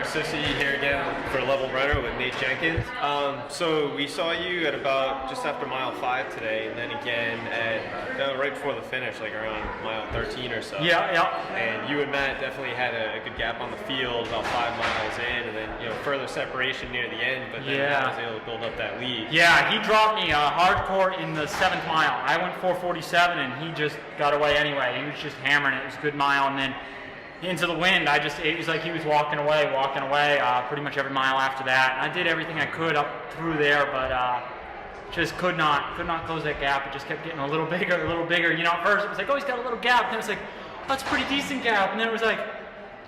Sissy here again for Level Renner with Nate Jenkins. So we saw you at about just after mile 5 today, and then again at right before the finish, like around mile 13 or so. Yeah. And you and Matt definitely had a good gap on the field, about 5 miles in, and then further separation near the end. But then Matt was able to build up that lead. Yeah, he dropped me hardcore in the 7th mile. I went 4:47, and he just got away anyway. He was just hammering it. It was a good mile, and then into the wind, it was like he was walking away, pretty much every mile after that. I did everything I could up through there, but just could not close that gap. It just kept getting a little bigger. At first it was like, oh, he's got a little gap. And then it was like, oh, that's a pretty decent gap. And then it was like,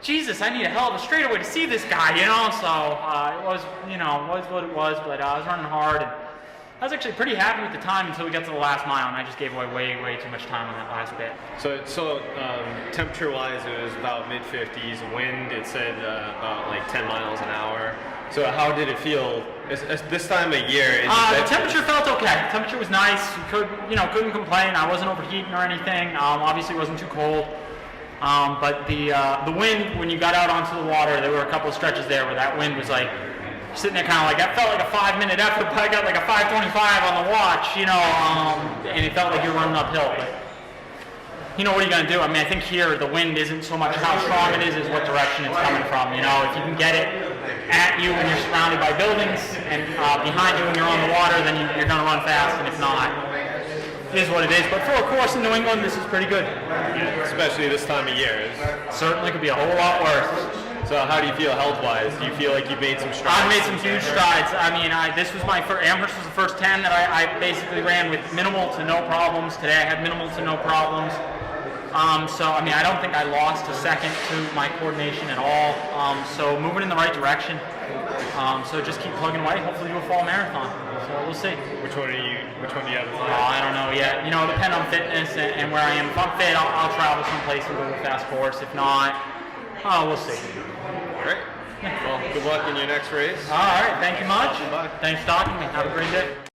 Jesus, I need a hell of a straightaway to see this guy, So it was, was what it was. But I was running hard, and I was actually pretty happy with the time until we got to the last mile, and I just gave away way too much time on that last bit. So temperature-wise, it was about mid-50s. Wind, it said about like 10 miles an hour. So how did it feel this time of year? The temperature felt okay. The temperature was nice. Couldn't complain. I wasn't overheating or anything. Obviously, it wasn't too cold. But the wind, when you got out onto the water, there were a couple of stretches there where that wind was like sitting there kind of like, that felt like a 5-minute effort, but I got like a 5:25 on the watch, and it felt like you were running uphill. But, what are you going to do? I mean, I think here the wind isn't so much how strong it is as what direction it's coming from. If you can get it at you when you're surrounded by buildings and behind you when you're on the water, then you're going to run fast, and if not, it is what it is. But for a course in New England, this is pretty good. Yeah, especially this time of year. Certainly could be a whole lot worse. So how do you feel health-wise? Do you feel like you made some strides? I've made some huge strides. I mean, this was my first, Amherst was the first 10 that I basically ran with minimal to no problems. Today I had minimal to no problems. I don't think I lost a second to my coordination at all. So moving in the right direction. So just keep plugging away. Hopefully do a fall marathon. So we'll see. Which one do you have? I don't know yet. It'll depend on fitness and where I am. If I'm fit, I'll travel someplace and go to a fast course. If not, we'll see. Great. Well, good luck in your next race. All right. Thank you much. Thanks for talking to me. Have a great day.